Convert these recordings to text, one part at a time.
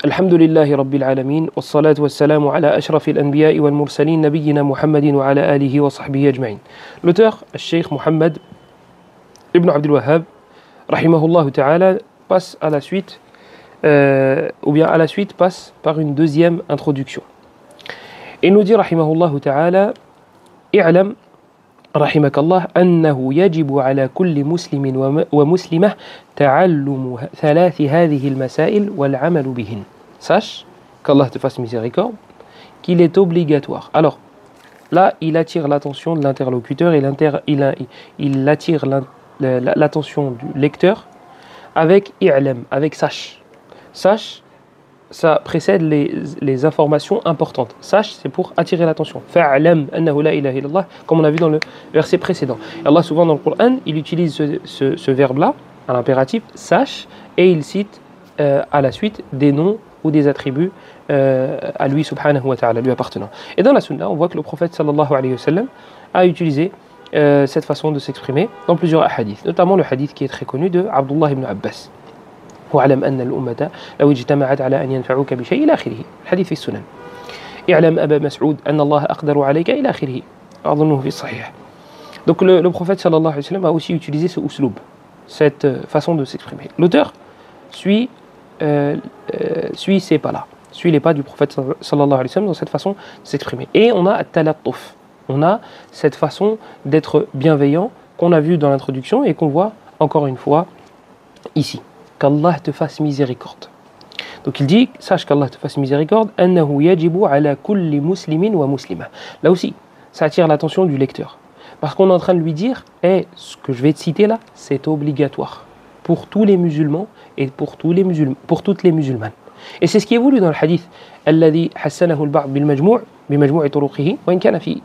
الحمد لله رب العالمين والصلاة والسلام على أشرف الأنبياء والمرسلين نبينا محمد وعلى آله وصحبه أجمعين. L'auteur, Cheikh Mohammed Ibn Abdul Wahhab, rahimahullah ta'ala, passe à la suite, passe par une deuxième introduction. Et nous dit, rahimahullah ta'ala, i'lam رحمك الله أنه يجب على كل مسلم ومسلمة تعلم ثلاث هذه المسائل والعمل بهن. Sache qu'Allah te fasse miséricorde, qu'il est obligatoire. Alors, là, il attire l'attention de l'interlocuteur et il attire l'attention du lecteur avec i'lam, avec sache. Sache, ça précède les informations importantes. Sache, c'est pour attirer l'attention. Fa'lam annahu la ilaha illallah, comme on a vu dans le verset précédent. Et Allah, souvent dans le Coran, il utilise ce verbe-là, à l'impératif, sache, et il cite à la suite des noms ou des attributs à lui, subhanahu wa ta'ala, lui appartenant. Et dans la sunna, on voit que le prophète sallallahu alayhi wa sallam a utilisé cette façon de s'exprimer dans plusieurs hadiths, notamment le hadith qui est très connu de Abdullah ibn Abbas. واعلم أن الأمة لو اجتمعت على أن ينفعوك بشيء إلى آخره الحديث في السنن اعلم أبا مسعود أن الله أقدر عليك إلى آخره أظنه في الصحيح. Donc le prophète sallallahu alayhi wa sallam a aussi utilisé ce usloub, cette façon de s'exprimer. L'auteur suit ses pas là, suit les pas du prophète sallallahu alayhi wa sallam dans cette façon de s'exprimer. Et on a at-talattuf, on a cette façon d'être bienveillant qu'on a vu dans l'introduction et qu'on voit encore une fois ici. Qu'Allah te fasse miséricorde. Donc il dit, sache qu'Allah te fasse miséricorde, annahu yajibu ala kulli muslimin wa muslima. Là aussi, ça attire l'attention du lecteur. Parce qu'on est en train de lui dire, ce que je vais te citer là, c'est obligatoire pour tous les musulmans et pour toutes les musulmanes. Et c'est ce qui est voulu dans le hadith, alladhi hassanahu al-ba'd bil majmu' bi majmu'i turuqihi wa in kana fi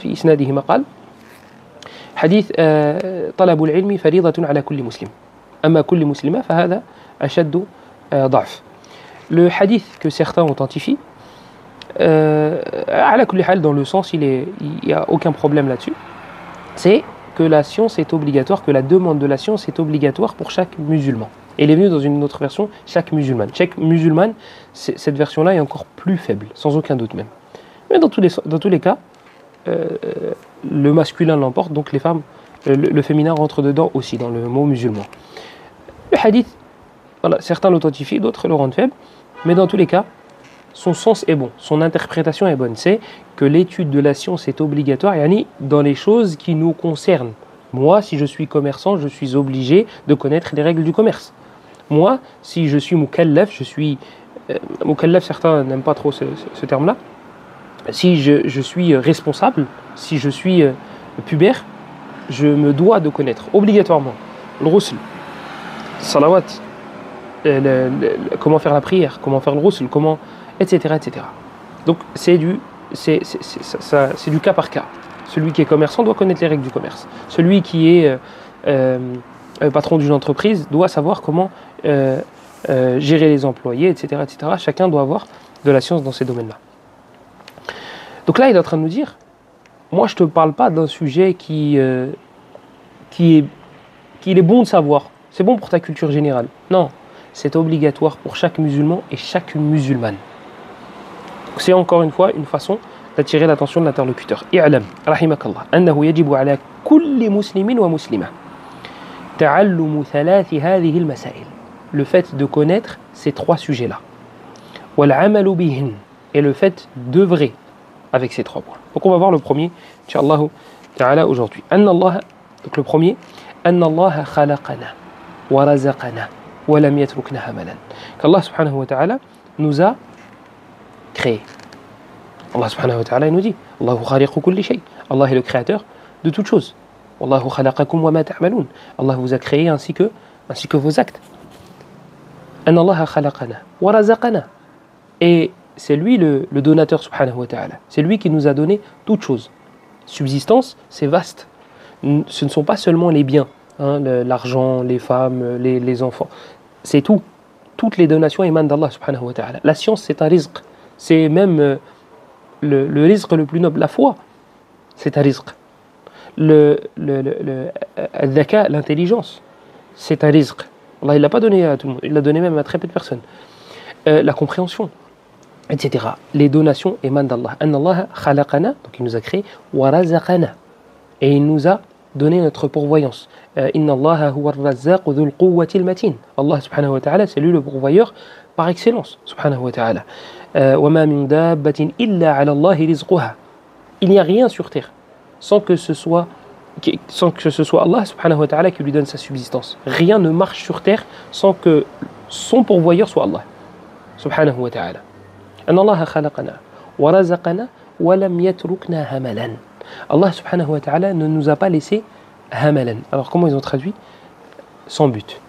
isnadihi maqal. Hadith talabul ilmi faridatun ala kulli muslim. أما كل مسلمة فهذا أشد ضعف. Le hadith que certains authentifient, على كل حال, dans le sens, il n'y a aucun problème là-dessus, c'est que la science est obligatoire, que la demande de la science est obligatoire pour chaque musulman. Et il est venu dans une autre version, chaque musulmane. Chaque musulmane, cette version-là est encore plus faible, sans aucun doute même. Mais dans tous les cas, le masculin l'emporte, donc les femmes, le féminin rentre dedans aussi, dans le mot musulman. Le hadith, voilà, certains l'authentifient, d'autres le rendent faible, mais dans tous les cas, son sens est bon, son interprétation est bonne. C'est que l'étude de la science est obligatoire, yani dans les choses qui nous concernent. Moi, si je suis commerçant, je suis obligé de connaître les règles du commerce. Moi, si je suis mukallaf, mukallaf, certains n'aiment pas trop ce terme-là. Si je suis responsable, si je suis pubère, je me dois de connaître obligatoirement le ghusl, salawat, comment faire la prière, comment faire le ghusl, etc., etc. Donc c'est du cas par cas. Celui qui est commerçant doit connaître les règles du commerce. Celui qui est patron d'une entreprise doit savoir comment gérer les employés, etc., etc. Chacun doit avoir de la science dans ces domaines-là. Donc là, il est en train de nous dire, moi, je ne te parle pas d'un sujet qu'il est bon de savoir. C'est bon pour ta culture générale. Non, c'est obligatoire pour chaque musulman et chaque musulmane. Donc c'est encore une fois une façon d'attirer l'attention de l'interlocuteur. I'lam, rahimakallah, annahu yajibu ala kulli muslimin wa muslima ta'allumu thalathi hadhihi al-masail. Le fait de connaître ces trois sujets-là. Wal amalu bihin, et le fait d'œuvrer avec ces trois points. Donc on va voir le premier, Inch'Allah ta'ala, aujourd'hui. Donc le premier, أن الله خلقنا ورزقنا ولم يتركنا هملا. Qu'Allah subhanahu wa ta'ala nous a créés. Allah subhanahu wa ta'ala nous dit, Allahu khaliqu kulli shay. Allah est le créateur de toutes choses. Wallahu khalaqakum wa ma ta'malun. Allah vous a créé ainsi que vos actes. أن الله خلقنا ورزقنا. Et c'est lui le donateur subhanahu wa ta'ala. C'est lui qui nous a donné toutes choses. Subsistance, c'est vaste. Ce ne sont pas seulement les biens, l'argent, les femmes, les enfants. C'est tout. Toutes les donations émanent d'Allah subhanahu wa ta'ala. La science, c'est un rizq. C'est même le rizq le plus noble. La foi, c'est un rizq. Dhaka, l'intelligence, c'est un rizq. Allah, il ne l'a pas donné à tout le monde. Il l'a donné même à très peu de personnes. la compréhension, etc. Les donations émanent d'Allah. Anna Allah khalaqana, donc il nous a créé, wa razaqana, et il nous a donné notre pourvoyance. Inna Allah huwa ar-razzaq dhul quwwati al-matin. Allah subhanahu wa ta'ala, c'est lui le pourvoyeur par excellence, subhanahu wa ta'ala. Wa ma min dabbatin illa 'ala Allahi rizquha. Il n'y a rien sur terre sans que ce soit Allah subhanahu wa ta'ala qui lui donne sa subsistance. Rien ne marche sur terre sans que son pourvoyeur soit Allah subhanahu wa ta'ala. Anna Allah khalaqana wa razaqana wa lam yatrukna hamalan. Allah subhanahu wa ta'ala ne nous a pas laissé hamalan. Alors comment ils ont traduit? Sans but.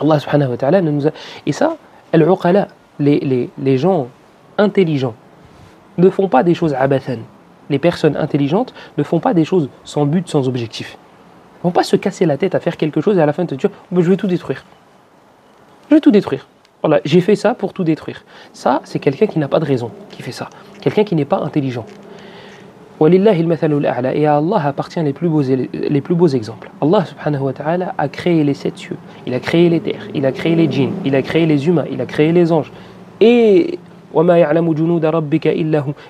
Allah subhanahu wa ta'ala ne nous a... Et ça, al-uqala, les gens intelligents ne font pas des choses abathan. Les personnes intelligentes ne font pas des choses sans but, sans objectif. Ils ne vont pas se casser la tête à faire quelque chose et à la fin te dire oh, je vais tout détruire. Je vais tout détruire. Voilà, j'ai fait ça pour tout détruire. Ça, c'est quelqu'un qui n'a pas de raison qui fait ça. Quelqu'un qui n'est pas intelligent. Walillahi al-mathalul a'la. Et à Allah appartient les plus beaux exemples. Allah subhanahu wa ta'ala a créé les 7 cieux. Il a créé les terres. Il a créé les djinns. Il a créé les humains. Il a créé les anges. Et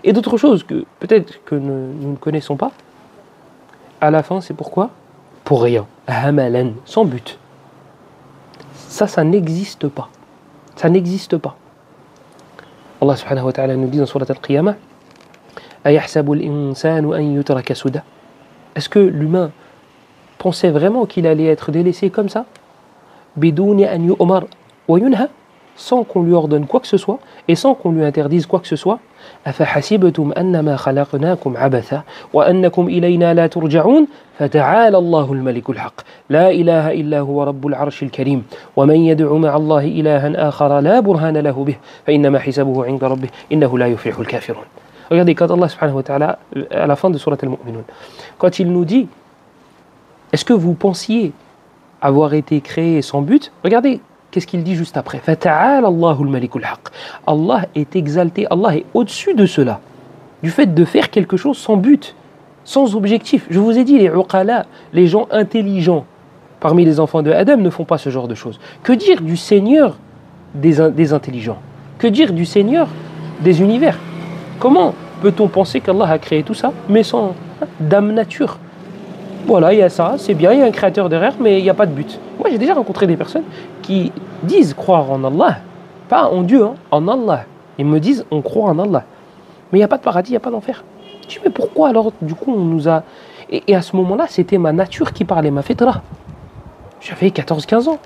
et d'autres choses que peut-être que nous ne connaissons pas. À la fin, c'est pourquoi? Pour rien. Hamalan, sans but. Ça n'existe pas. Ça n'existe pas. Allah subhanahu wa ta'ala nous dit dans Surat Al-Qiyamah Ayahsabu al-insanu an yutraka suda. Est-ce que l'humain pensait vraiment qu'il allait être délaissé comme ça? Biduni an yu'mar wa yunha, sans qu'on lui ordonne quoi que ce soit et sans qu'on lui interdise quoi que ce soit. أفحسبتم أنما خلقناكم عبثا وأنكم إلينا لا ترجعون فتعالى الله الملك الحق لا إله إلا هو رب العرش الكريم ومن يدع مع الله إلها آخر لا برهان له به فإنما حسابه عند ربه إنه لا يفلح الكافرون. Regardez, quand Allah subhanahu wa ta'ala, à la fin de Surat Al-Mu'minun, quand il nous dit est-ce que vous pensiez avoir été créé sans but? Regardez qu'est-ce qu'il dit juste après. Fata'ala Allahul malikul haq. Allah est exalté, Allah est au-dessus de cela, du fait de faire quelque chose sans but, sans objectif. Je vous ai dit, les uqala, les gens intelligents parmi les enfants de Adam ne font pas ce genre de choses. Que dire du Seigneur des intelligents? Que dire du Seigneur des univers? Comment peut-on penser qu'Allah a créé tout ça, mais sans d'âme nature? Voilà, il y a ça, c'est bien, il y a un créateur derrière, mais il n'y a pas de but. Moi, j'ai déjà rencontré des personnes qui disent croire en Allah, pas en Dieu, hein, en Allah. Ils me disent, on croit en Allah. Mais il n'y a pas de paradis, il n'y a pas d'enfer. Je dis, mais pourquoi alors, du coup, on nous a... Et à ce moment-là, c'était ma nature qui parlait, ma fitra. J'avais 14-15 ans.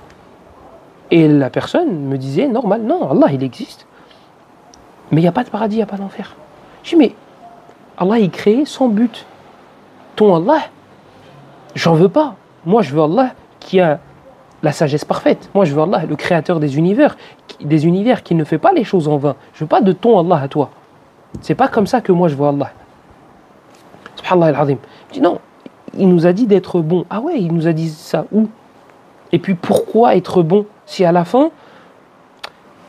Et la personne me disait, normal, non, Allah, il existe. Mais il n'y a pas de paradis, il n'y a pas d'enfer. Je dis, mais Allah, il crée sans but. Ton Allah, j'en veux pas. Moi, je veux Allah qui a la sagesse parfaite. Moi, je veux Allah, le créateur des univers qui ne fait pas les choses en vain. Je veux pas de ton Allah à toi. C'est pas comme ça que moi, je veux Allah. Subhanallah al-Azim. Je dis non, il nous a dit d'être bon. Ah ouais, il nous a dit ça. Où? Et puis, pourquoi être bon si à la fin...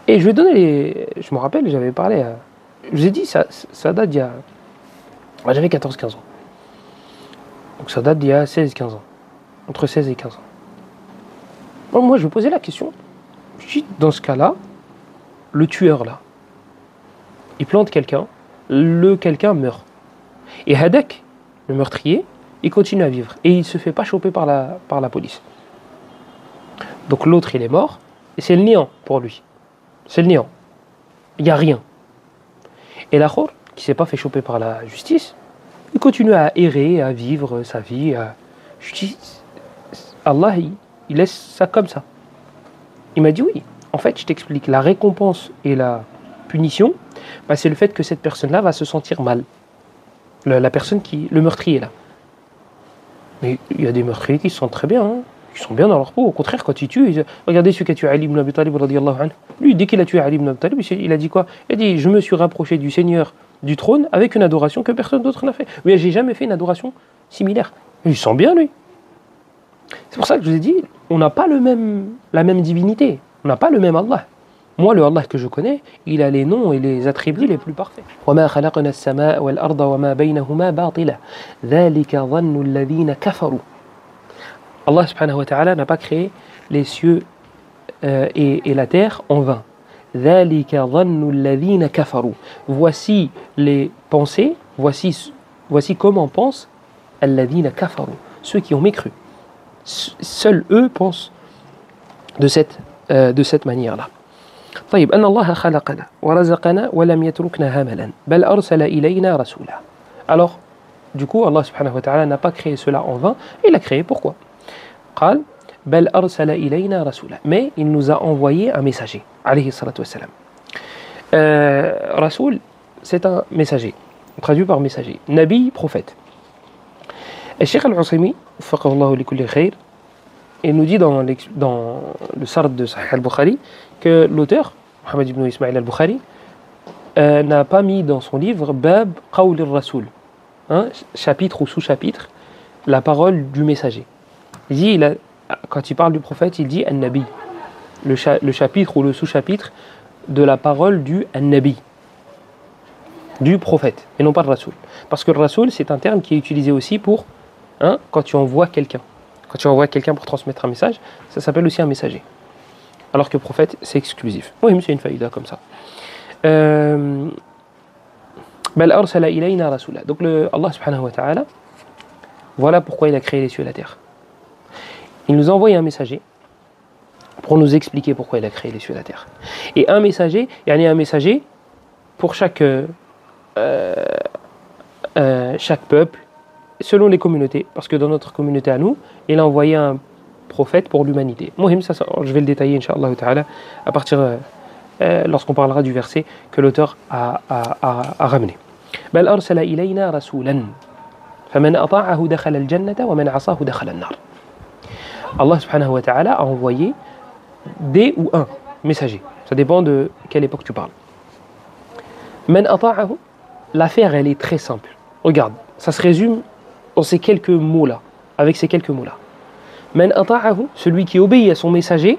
Et je vais donner les... Je me rappelle, j'avais parlé... Je vous ai dit, ça date d'il y a... Moi, j'avais 14-15 ans. Donc ça date d'il y a 16-15 ans. Entre 16 et 15 ans. Donc moi, je vais poser la question. Je dis, dans ce cas-là, le tueur, là, il plante quelqu'un, le quelqu'un meurt. Et Hadak, le meurtrier, il continue à vivre. Et il ne se fait pas choper par la police. Donc l'autre, il est mort. Et c'est le néant pour lui. C'est le néant. Il n'y a rien. Et l'Akhor, qui ne s'est pas fait choper par la justice, il continue à errer, à vivre sa vie. Je dis, Allah, il laisse ça comme ça. Il m'a dit oui. En fait, je t'explique. La récompense et la punition, bah, c'est le fait que cette personne-là va se sentir mal. La personne le meurtrier là. Mais il y a des meurtriers qui se sentent très bien. Hein. Ils sont bien dans leur peau. Au contraire, quand ils tuent, regardez celui qui a tué Ali ibn Abi Talib radiyallahu anhu. Lui, dès qu'il a tué Ali ibn Abi Talib, il a dit quoi? Il a dit, je me suis rapproché du Seigneur du trône avec une adoration que personne d'autre n'a fait. Mais j'ai jamais fait une adoration similaire. Il sent bien, lui. C'est pour ça que je vous ai dit, on n'a pas la même divinité. On n'a pas le même Allah. Moi, le Allah que je connais, il a les noms et les attributs les plus parfaits. وَمَا خَلَقْنَا السَّمَاءَ وَالْأَرْضَ وَمَا بَيْنَهُمَا بَاطِلًا ذَلِكَ ظَنُّ الَّذِينَ كَفَرُوا. Allah subhanahu wa ta'ala n'a pas créé les cieux et la terre en vain. ذلك ظن الذين كفروا. Voici les pensées, voici comment pensent الذين كفروا, ceux qui ont mécru. Seuls eux pensent de cette manière-là. طيب أن الله خلقنا ورزقنا ولم يتركنا هملا بل أرسل إلينا رسولا. Alors, du coup, Allah subhanahu wa ta'ala n'a pas créé cela en vain, il l'a créé pourquoi? قال بل أرسل إلينا رسولا. Mais il nous a envoyé un messager, عليه الصلاة والسلام. Rasoul, c'est un messager, traduit par messager. Nabi, prophète. Et Cheikh Al-Usaymi, faqahullahu li kulli khair, il nous dit dans le Sard de Sahih al-Bukhari que l'auteur, Muhammad ibn Ismail al-Bukhari, n'a pas mis dans son livre Bab Qawl al-Rasoul, chapitre ou sous-chapitre, la parole du messager. Il dit, quand il parle du prophète, il dit An-Nabi, le chapitre ou le sous-chapitre de la parole du An-Nabi, du prophète, et non pas le Rasoul. Parce que le Rasoul, c'est un terme qui est utilisé aussi pour, quand tu envoies quelqu'un. Quand tu envoies quelqu'un pour transmettre un message, ça s'appelle aussi un messager. Alors que prophète, c'est exclusif. Oui, c'est une faïda comme ça. بل أرسل إلينا رسولا. Donc Allah subhanahu wa ta'ala, voilà pourquoi il a créé les cieux et la terre. Il nous a envoyé un messager pour nous expliquer pourquoi il a créé les cieux et la terre. Et un messager pour chaque peuple, selon les communautés. Parce que dans notre communauté à nous, il a envoyé un prophète pour l'humanité. Mohim, ça, je vais le détailler, Inch'Allah ta'ala, à partir lorsqu'on parlera du verset que l'auteur a ramené. بل أرسل إلينا رسولا فمن أطاعه دخل الجنة ومن عصاه دخل النار. Allah subhanahu wa ta'ala a envoyé des ou un messager. Ça dépend de quelle époque tu parles. Man ata'ahu, l'affaire elle est très simple. Regarde, ça se résume dans ces quelques mots-là, avec ces quelques mots-là. Man ata'ahu, celui qui obéit à son messager,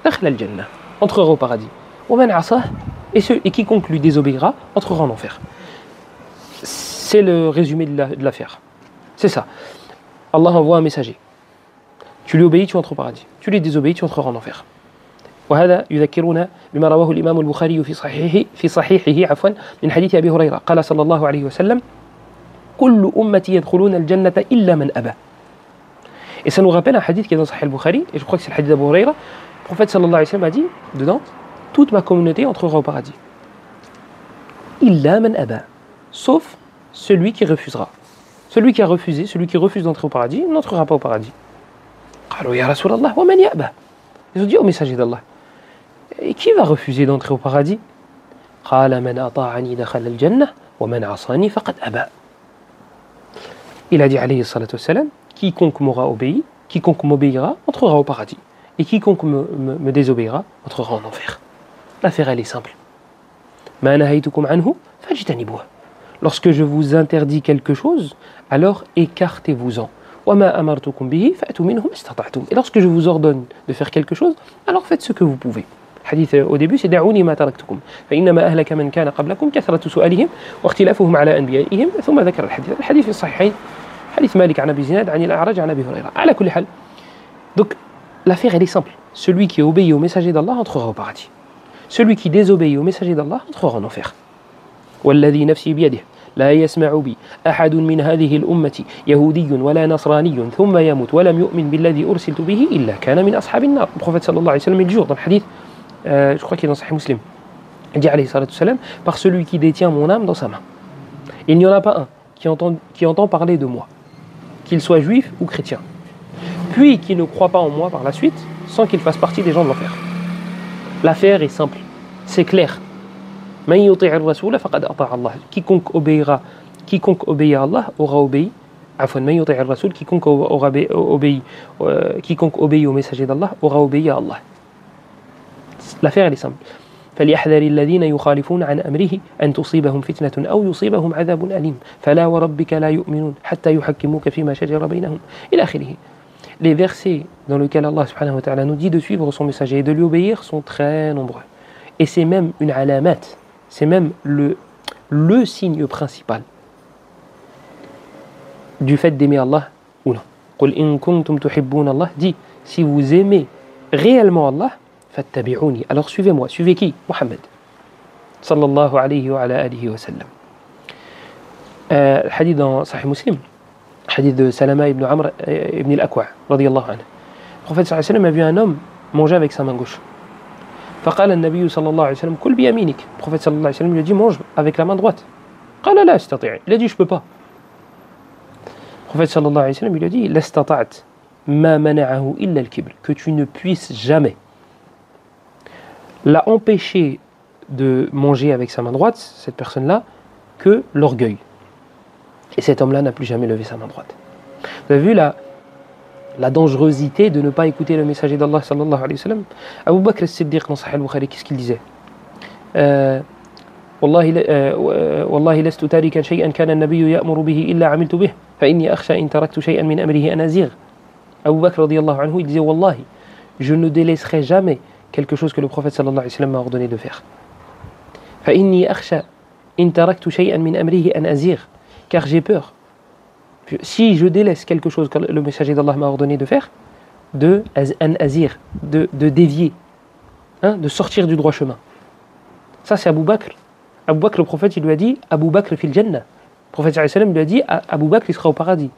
dakhla al-jannah, entrera au paradis. Wa man asah, et quiconque lui désobéira, entrera en enfer. C'est le résumé de l'affaire. C'est ça. Allah envoie un messager. Tu lui obéis, tu entres au paradis. Tu lui désobéis, tu entreras en enfer. وهذا يذكرنا بما رواه الإمام البخاري في صحيحه من حديث أبي هريرة قال صلى الله عليه وسلم كل أمتي يدخلون الجنة إلا من أبى. Et ça nous rappelle un hadith qui est dans Sahih al-Bukhari, et je crois que c'est le hadith d'Abu Huraira. Le prophète sallallahu alayhi wa sallam a dit dedans, toute ma communauté entrera au paradis. إلا من أبى, sauf celui qui refusera. Celui qui a refusé, celui qui refuse d'entrer au paradis, n'entrera pas au paradis. قالوا يا رسول الله ومن يأبى. Ils ont dit au messager d'Allah, et qui va refuser d'entrer au paradis? قال من أطاعني دخل الجنة ومن عصاني فقد أبى. Il a dit alayhi salatu wassalam, quiconque m'aura obéi, quiconque m'obéira, entrera au paradis. Et quiconque me désobéira, entrera en enfer. L'affaire elle est simple. ما نهيتكم عنه فاجتنبوه. Lorsque je vous interdis quelque chose, alors écartez-vous-en. وما أمرتكم به فأتوا منه ما استطعتم. Et lorsque je vous ordonne de faire quelque chose, alors faites ce que vous pouvez. Hadith au début, c'est دعوني ما تركتكم فإنما أهلك من كان قبلكم كثرة سؤالهم واختلافهم على أنبيائهم ثم ذكر الحديث في الصحيحين حديث مالك عن أبي زناد عن الأعرج عن أبي هريرة. على كل حال. Donc l'affaire elle est simple. Celui qui obéit au messager d'Allah entrera au paradis. Celui qui désobéit au messager d'Allah entrera en enfer. والذي نفسي بيده لا يسمع بي أحد من هذه الأمة يهودي ولا نصراني ثم يموت ولم يؤمن بالذي أرسلت به إلا كان من أصحاب النار. Le prophète sallallahu alayhi wa sallam il dit dans le hadith, je crois qu'il est dans Sahih Muslim, il dit alayhi salatu wassalam, par celui qui détient mon âme dans sa main. Il n'y en a pas un qui entend parler de moi, qu'il soit juif ou chrétien, puis qui ne croit pas en moi par la suite, sans qu'il fasse partie des gens de l'enfer. L'affaire est simple, c'est clair. من يطيع الرسول فقد أطاع الله. Quiconque obéit à Allah aura obéi. عفوا من يطيع الرسول quiconque obéit au messager d'Allah aura obéi à Allah. L'affaire elle est simple. فليحذر الذين يخالفون عن أمره أن تصيبهم فتنة أو يصيبهم عذاب أليم فلا وربك لا يؤمنون حتى يحكموك فيما شجر بينهم إلى آخره. Les versets dans lesquels Allah subhanahu wa ta'ala nous dit de suivre son messager et de lui obéir sont très nombreux. Et c'est même une alamat. C'est même le signe principal du fait d'aimer Allah ou non. قل إن كنتم تحبون الله, dit si vous aimez réellement Allah fattabi'uni. Alors suivez-moi. Suivez qui? Mohammed. Sallallahu alayhi wa ala alihi wa sallam. Hadith dans Sahih Muslim. Hadith de Salama ibn Amr ibn al-Akwa, radiyallahu anhu. Le prophète sallallahu alayhi wa sallam a vu un homme manger avec sa main gauche. فقال النبي صلى الله عليه وسلم كل بيمينك. Le prophète sallallahu alayhi wa sallam lui a dit mange avec la main droite. قال لا استطيع. Il a dit je peux pas. Le prophète sallallahu alayhi wa sallam lui a dit لا استطعت ما منعه إلا الكبر. Que tu ne puisses jamais l'a empêché de manger avec sa main droite, cette personne-là, que l'orgueil. Et cet homme-là n'a plus jamais levé sa main droite. Vous avez vu la dangerosité de ne pas écouter le messager d'Allah sallallahu alayhi wa sallam. Abu Bakr as-Siddiq dans Sahih al-Bukhari, qu'est-ce qu'il disait? والله لست تاركا شيئا كان النبي يأمر به إلا عملت به فإني أخشى إن تركت شيئا من أمره أن أزيغ. Abu Bakr radiyallahu anhu, il disait Wallahi, je ne délaisserai jamais quelque chose que le prophète sallallahu alayhi wa sallam m'a ordonné de faire. فإني أخشى إن تركت شيئا من أمره أن أزيغ. Car j'ai peur, si je délaisse quelque chose que le messager d'Allah m'a ordonné de faire, de dévier, de sortir du droit chemin. Ça c'est Abu Bakr. Abu Bakr, le prophète, il lui a dit Abu Bakr fil Jannah. Le prophète sallallahu alayhi wa sallam lui a dit Abu Bakr, il sera au paradis.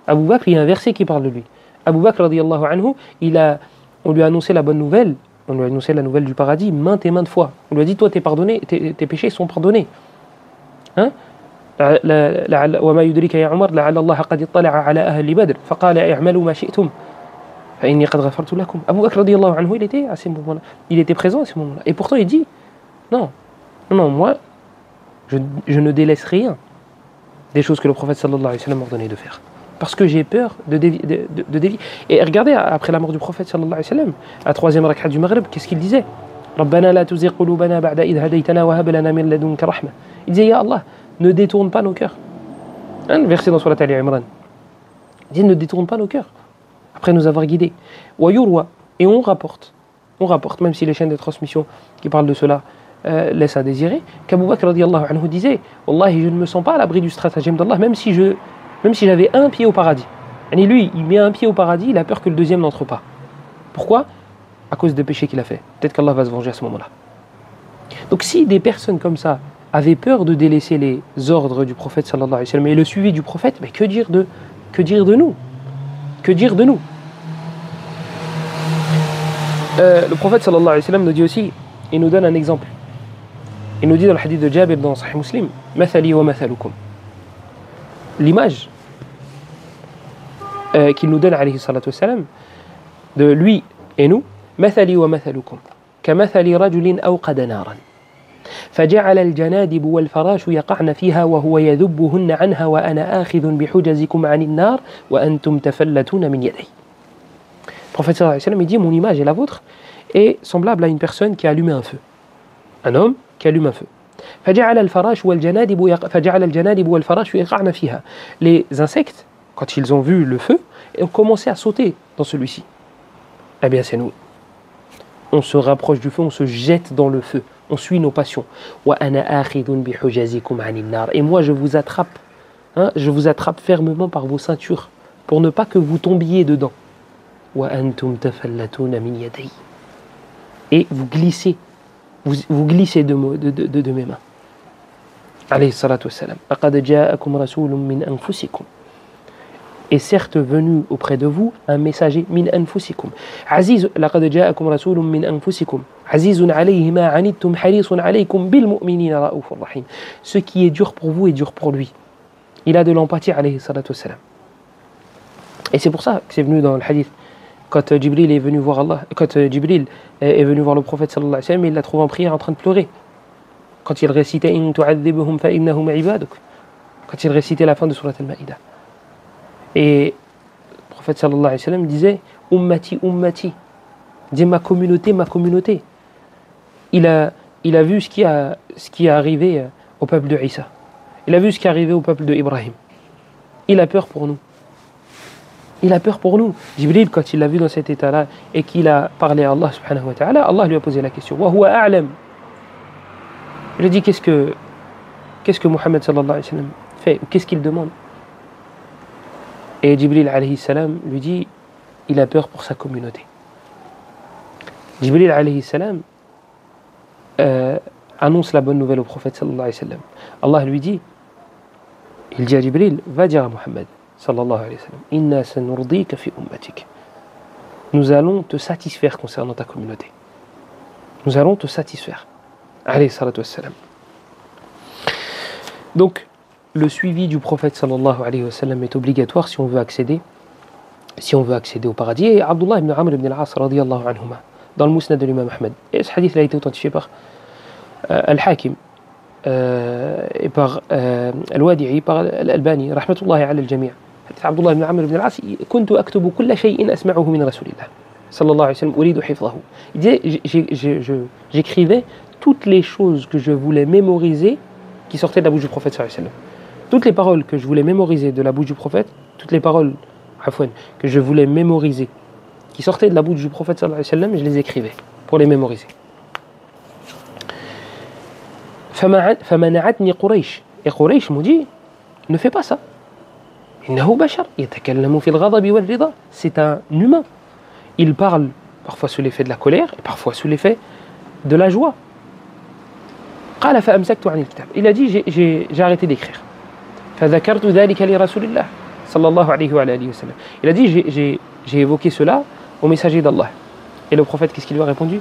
Abu Bakr, il y a un verset qui parle de lui. Abu Bakr radiyallahu anhu, on lui a annoncé la bonne nouvelle, on lui a annoncé la nouvelle du paradis maintes et maintes fois. On lui a dit toi t'es pardonné, tes péchés sont pardonnés. وما يدريك يا عمر لعل الله قد اطلع على أهل بدر فقال اعملوا ما شئتم فإني قد غفرت لكم. Abu Bakr radiyallahu anhu, il était à ce moment-là, il était présent à ce moment-là. Et pourtant il dit non, moi je ne délaisse rien des choses que le prophète sallallahu alayhi wa sallam m'a ordonné de faire. Parce que j'ai peur de dévier. Et regardez, après la mort du prophète sallallahu alayhi wa sallam, à la troisième rak'at du Maghrib, qu'est-ce qu'il disait? ربنا لا تزغ قلوبنا بعد إذ هديتنا وهب لنا من لدنك رحمة. Il disait, Ya Allah, ne détourne pas nos cœurs. Un verset dans Surat Ali Imran. Il dit, ne détourne pas nos cœurs, après nous avoir guidés. ويروى, et on rapporte, même si les chaînes de transmission qui parlent de cela laissent à désirer, qu'Abu Bakr radiyallahu anhu disait, Wallahi, je ne me sens pas à l'abri du stratagème d'Allah, même si j'avais un pied au paradis. Et lui, il met un pied au paradis, il a peur que le deuxième n'entre pas. Pourquoi? À cause des péchés qu'il a fait. Peut-être qu'Allah va se venger à ce moment-là. Donc si des personnes comme ça avaient peur de délaisser les ordres du prophète sallallahu alayhi wa sallam et le suivi du prophète, mais que dire de nous? Que dire de nous? Le prophète sallallahu alayhi wa sallam nous dit aussi, il nous donne un exemple. Il nous dit dans le hadith de Jabir dans Sahih Muslim, Mathali wa mathalukum. L'image qu'il nous donne alayhi salatu wa sallam de lui et nous, مثلي ومثلكم كمثل رجل أوقد نارا فجعل الجنادب والفراش يقعن فيها وهو يذبهن عنها وأنا آخذ بحجزكم عن النار وأنتم تفلتون من يدي. Le prophète sallallahu alayhi wa sallam, il dit, mon image et la vôtre est semblable à une personne qui a allumé un feu. Un homme qui allume un feu. فجعل الجنادب والفراش يقعن فيها. Les insectes, quand ils ont vu le feu, ont commencé à sauter dans celui-ci. Eh bien c'est nous. On se rapproche du feu, on se jette dans le feu, on suit nos passions. Et moi je vous attrape, je vous attrape fermement par vos ceintures pour ne pas que vous tombiez dedans. Et vous glissez de mes mains. Alayhi salatu wassalam. لقد جاءكم رسول من أنفسكم. Est certes venu auprès de vous un messager min anfusikum. Aziz, laqad ja'akum rasulun min anfusikum. Azizun alayhi ma anittum harisun alaykum bil mu'minina raufur rahim. Ce qui est dur pour vous est dur pour lui. Il a de l'empathie alayhi salatu wassalam. Et c'est pour ça que c'est venu dans le hadith. Quand Jibril est venu voir Allah, quand Jibril est venu voir le prophète sallallahu alayhi wa sallam, il l'a trouvé en prière en train de pleurer. Quand il récitait in tu'adhibhum fa innahum ibaduk. Quand il récitait la fin de Surat al-Ma'idah. Et le prophète sallallahu alayhi wa sallam disait Ummati, Ummati, disait ma communauté. Il a vu ce qui est arrivé au peuple de Isa. Il a vu ce qui est arrivé au peuple de Ibrahim. Il a peur pour nous. Jibril, quand il l'a vu dans cet état-là et qu'il a parlé à Allah subhanahu wa ta'ala, Allah lui a posé la question Wa huwa a'lam. Il a dit qu'est-ce que Muhammad sallallahu alayhi wa sallam fait ou qu'est-ce qu'il demande? Et Jibril alayhi salam lui dit il a peur pour sa communauté. Jibril alayhi salam annonce la bonne nouvelle au prophète sallallahu alayhi wa sallam. Allah lui dit, il dit à Jibril, va dire à Muhammad sallallahu alayhi wa sallam, inna sanurdika fi ummatik. Nous allons te satisfaire concernant ta communauté. Nous allons te satisfaire. Alayhi salatu wassalam. Donc, le suivi du prophète sallallahu alayhi wa sallam est obligatoire si on veut accéder au paradis. Et Abdullah ibn Amr ibn al-As radiyallahu anhuma, dans le Musnad de l'imam Ahmed. Et ce hadith a été authentifié par Al-Hakim et par Al-Wadi'i, par Al-Albani, rahmatullahi ala al-jami'. عبد الله بن عمرو بن العاص كنت أكتب كل شيء أسمعه من رسول الله صلى الله عليه وسلم أريد حفظه. Il disait, j'écrivais toutes les choses que je voulais mémoriser qui sortaient de la bouche du prophète sallallahu alayhi wa sallam. Toutes les paroles que je voulais mémoriser de la bouche du prophète, toutes les paroles que je voulais mémoriser qui sortaient de la bouche du prophète sallallahu alayhi wa sallam, je les écrivais pour les mémoriser. فمنعتني قريش. Et Quraysh m'ont dit, ne fais pas ça. إنه بشر يتكلم في الغضب والرضا. C'est un humain. Il parle parfois sous l'effet de la colère et parfois sous l'effet de la joie. قال فأمسكت عن الكتاب. Il a dit, j'ai arrêté d'écrire. فذكرت ذلك لرسول الله صلى الله عليه وعلى آله وسلم. Il a dit, j'ai évoqué cela au messager d'Allah. Et le prophète, qu'est-ce qu'il lui a répondu?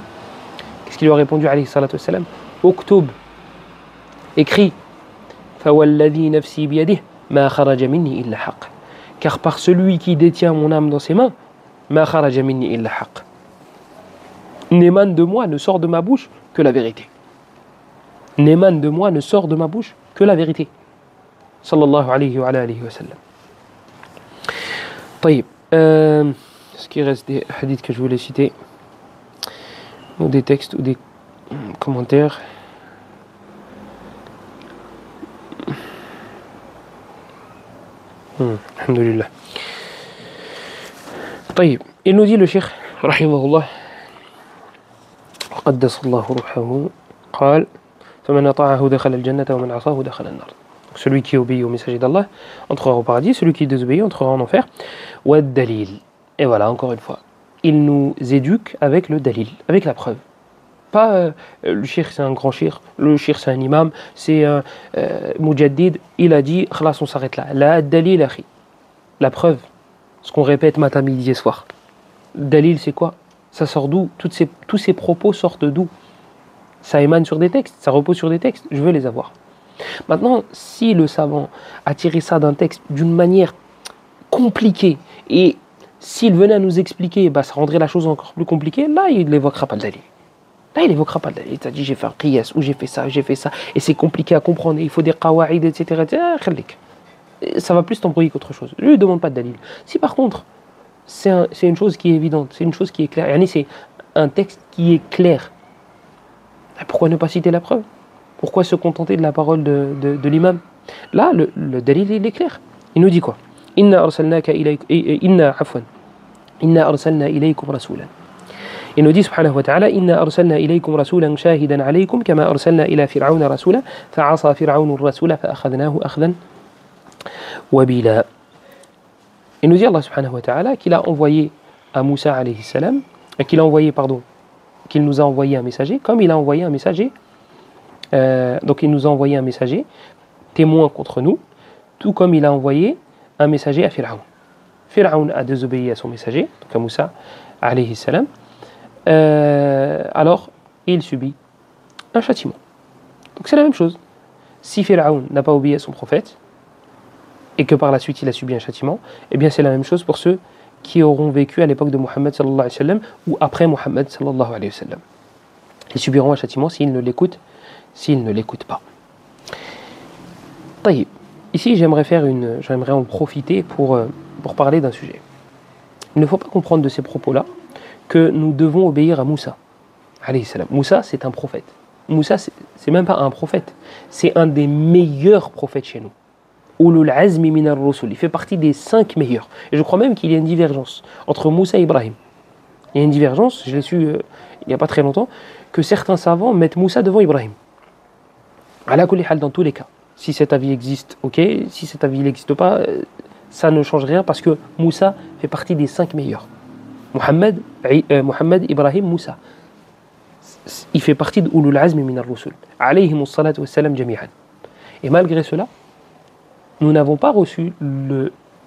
Qu'est-ce qu'il lui a répondu alayhi salatu wassalam? Uktub, écris. فوالذي نفسي بيده ما خرج مني إلا حق. Car par celui qui détient mon âme dans ses mains, ما خرج مني إلا حق. N'émane de moi, ne sort de ma bouche que la vérité. N'émane de moi, ne sort de ma bouche que la vérité. Sallallahu alayhi wa alihi wa sallam. طيب, est-ce qu'il reste des hadiths que je voulais citer, ou des textes ou des commentaires? Alhamdulillah. طيب, il nous dit le cheikh رحمه الله وقدس الله روحه قال فمن أطاعه دخل الجنة ومن عصاه دخل النار. Celui qui obéit au messager d'Allah entrera au paradis, celui qui désobéit entrera en enfer. والدليل. Et voilà, encore une fois, il nous éduque avec le dalil, avec la preuve. Pas le cheikh c'est un grand cheikh, le cheikh c'est un imam, c'est un mujaddid, il a dit, khalas, on s'arrête là. La dalil, akhi. La preuve, ce qu'on répète matin, midi et soir. Dalil, c'est quoi? Ça sort d'où? Tous ces propos sortent d'où? Ça émane sur des textes, ça repose sur des textes, je veux les avoir. Maintenant, si le savant a tiré ça d'un texte d'une manière compliquée, et s'il venait à nous expliquer, ça rendrait la chose encore plus compliquée, là, il n'évoquera pas le dalil. Là, il n'évoquera pas le dalil. Il t'a dit, j'ai fait un qiyas, ou j'ai fait ça, et c'est compliqué à comprendre, il faut des qawa'id, etc. Ça va plus t'embrouiller qu'autre chose. Je ne lui demande pas de dalil. Si par contre, c'est une chose qui est évidente, c'est une chose qui est claire, c'est un texte qui est clair, pourquoi ne pas citer la preuve? Pourquoi se contenter de la parole de l'imam? Là, le dalil, il est clair. Il nous dit quoi? Inna arsalna ilaykum rasulan. Il nous dit subhanahu wa ta'ala, Inna arsalna ilaykum rasulan shahidan alaykum kama arsalna ila fir'auna rasula fa'asa fir'aunu rasula fa'akhadnahu akhdan wabila. Il nous dit Allah subhanahu wa ta'ala qu'il a envoyé à Moussa alayhi salam, qu'il nous a envoyé un messager, comme il a envoyé un messager, donc il nous a envoyé un messager, témoin contre nous, tout comme il a envoyé un messager à Fir'aun. Fir'aun a désobéi à son messager, donc à Moussa alayhi salam. Alors il subit un châtiment. Donc c'est la même chose. Si Fir'aun n'a pas obéi à son prophète et que par la suite il a subi un châtiment, eh bien c'est la même chose pour ceux qui auront vécu à l'époque de Muhammad sallallahu alayhi wa sallam ou après Muhammad sallallahu alayhi wa sallam. Ils subiront un châtiment s'ils ne l'écoutent pas. طيب. Ici j'aimerais en profiter pour parler d'un sujet. Il ne faut pas comprendre de ces propos-là que nous devons obéir à Moussa alayhi salam. Moussa, c'est un prophète. Moussa, c'est même pas un prophète. C'est un des meilleurs prophètes chez nous. Ulul azmi min ar-rusul. Il fait partie des 5 meilleurs. Et je crois même qu'il y a une divergence entre Moussa et Ibrahim. Il y a une divergence, je l'ai su il n'y a pas très longtemps, que certains savants mettent Moussa devant Ibrahim. Ala kulli hal, dans tous les cas. Si cet avis existe, ok. Si cet avis n'existe pas, ça ne change rien parce que Moussa fait partie des 5 meilleurs. Mohammed, Ibrahim, Moussa. il fait partie de Ulul Azmi min ar-Rusul, alayhimus salatu wassalam jami'an. Et malgré cela, nous n'avons pas reçu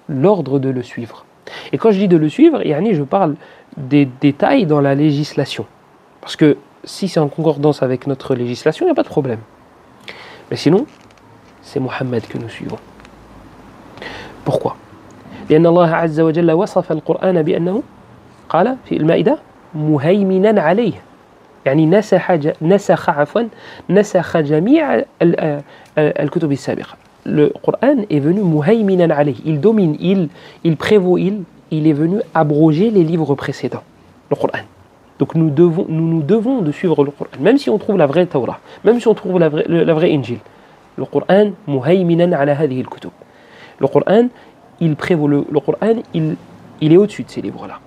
l'ordre de le suivre. Et quand je dis de le suivre, je parle des détails dans la législation. Parce que si c'est en concordance avec notre législation, il n'y a pas de problème. Mais sinon, c'est Mohammed que nous suivons. Pourquoi? لأن الله عز وجل وصف القرآن بأنه قال في المائدة مهيمنا عليه يعني نسخ جميع الكتب السابقة. Le Coran est venu muhayminan alayh, il domine, il prévaut, il est venu abroger les livres précédents, le Coran. Donc nous nous devons de suivre le Coran, même si on trouve la vraie Torah, même si on trouve la vraie Injil. Le Coran muhayminan ala hadhihi al-kutub. Le Coran, il prévaut, le Coran, il est au-dessus de ces livres-là.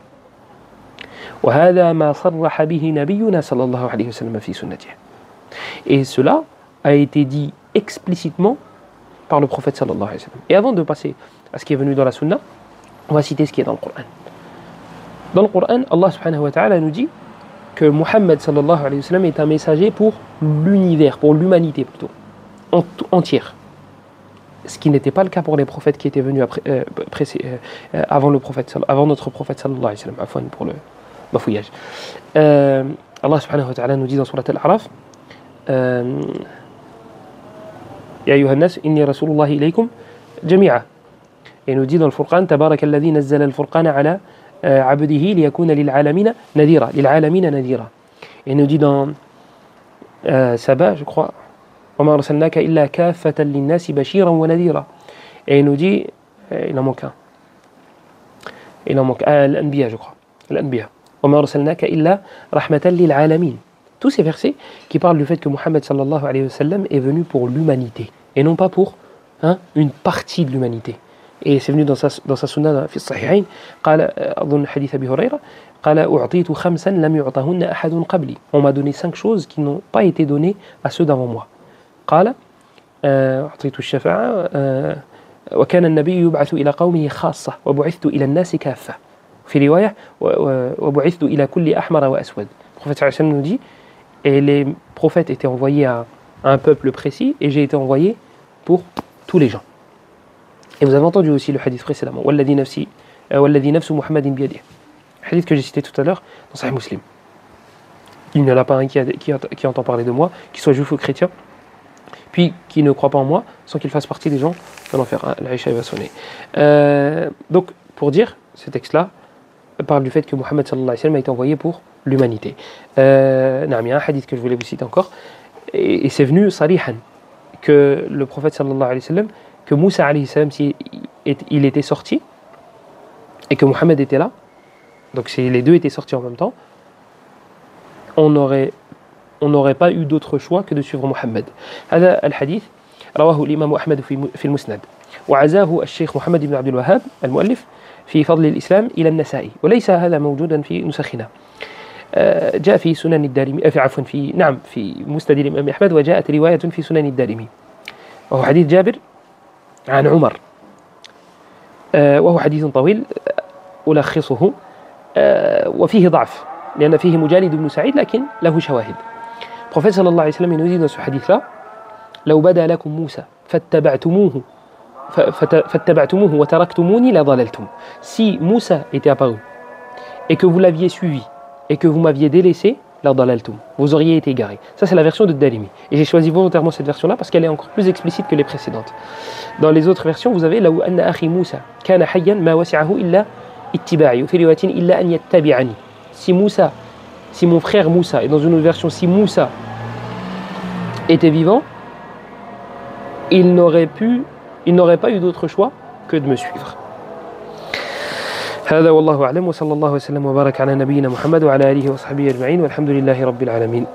وهذا ما صرح به نبينا صلى الله عليه وسلم في سنته. Et cela a été dit explicitement par le prophète sallallahu alayhi wa sallam. Et avant de passer à ce qui est venu dans la sunna, on va citer ce qui est dans le Coran. Dans le Coran, Allah subhanahu wa ta'ala nous dit que Muhammad sallallahu alayhi wa sallam est un messager pour l'univers, pour l'humanité plutôt, entière. Ce qui n'était pas le cas pour les prophètes qui étaient venus avant notre prophète sallallahu alayhi wa sallam. Afwan pour le bafouillage. Allah subhanahu wa ta'ala nous dit dans Surat Al-A'raf يا أيها الناس إني رسول الله إليكم جميعا. Et nous dit dans le Furqan تبارك الذي نزل الفرقان على عبده ليكون للعالمين نذيرا. للعالمين نذيرا. Et nous dit dans Saba, je crois وما أرسلناك إلا كافة للناس بشيرا ونذيرا. Et nous dit il en manque الأنبياء, je crois الأنبياء وما أرسلناك إلا رحمة للعالمين. Tous ces versets qui parlent du fait que Muhammad sallallahu alayhi wa sallam est venu pour l'humanité et non pas pour une partie de l'humanité. Et c'est venu dans sa sunna في الصحيحين قال أظن حديث أبي هريرة قال أعطيت خمسا لم يعطهن أحد قبلي. On m'a donné 5 choses qui n'ont pas été données à ceux d'avant moi. قال أعطيت الشفاعة وكان النبي يبعث إلى قومه خاصة وبعثت إلى الناس كافة. في رواية وبعثت إلى كل أحمر وأسود. Le prophète sallallahu alayhi wa sallam nous dit et les prophètes étaient envoyés à un peuple précis et j'ai été envoyé pour tous les gens. Et vous avez entendu aussi le hadith précédemment walladhi nafsu Muhammadin biyadihi, hadith que j'ai cité tout à l'heure dans Sahih Muslim. Il n'y en a pas un qui entend parler de moi, qui soit juif ou chrétien, puis qui ne croit pas en moi sans qu'il fasse partie des gens de l'enfer. L'Aïcha va sonner. Donc pour dire, ce texte-là parle du fait que Muhammad sallallahu alayhi wa sallam a été envoyé pour l'humanité. Il y a un hadith que je voulais vous citer encore, et c'est venu sarihan que le prophète sallallahu alayhi wa sallam, que Moussa alayhi salam, il était sorti et que Muhammad était là, donc les deux étaient sortis en même temps, on n'aurait pas eu d'autre choix que de suivre Muhammad. هذا الحديث رواه الإمام أحمد في المسند وعزاه الشيخ محمد بن عبد الوهاب المؤلف في فضل الإسلام إلى النسائي وليس هذا موجودا في نسخنا. جاء في سنن الدارمي في مسند الإمام أحمد وجاءت رواية في سنن الدارمي وهو حديث جابر عن عمر وهو حديث طويل ألخصه وفيه ضعف لأن فيه مجالد بن سعيد لكن له شواهد. Prophète sallallahu alayhi wa sallam nous dit dans ce hadith-là لو بدا لكم موسى فاتبعتموه وتركتموني لضللتم. Si Moussa était apparu et que vous l'aviez suivi et que vous m'aviez délaissé, لضللتم, vous auriez été égarés. Ça c'est la version de Darimi. Et j'ai choisi volontairement cette version-là parce qu'elle est encore plus explicite que les précédentes. Dans les autres versions, vous avez لو أن أخي موسى كان حيا ما وسعه إلا اتباعي وفي رواية إلا أن يتبعني. Si mon frère Moussa, et dans une autre version, si Moussa était vivant, il n'aurait pas eu d'autre choix que de me suivre. هذا والله أعلم وصلى الله وسلم وبارك على نبينا محمد وعلى آله وصحبه أجمعين والحمد لله رب العالمين.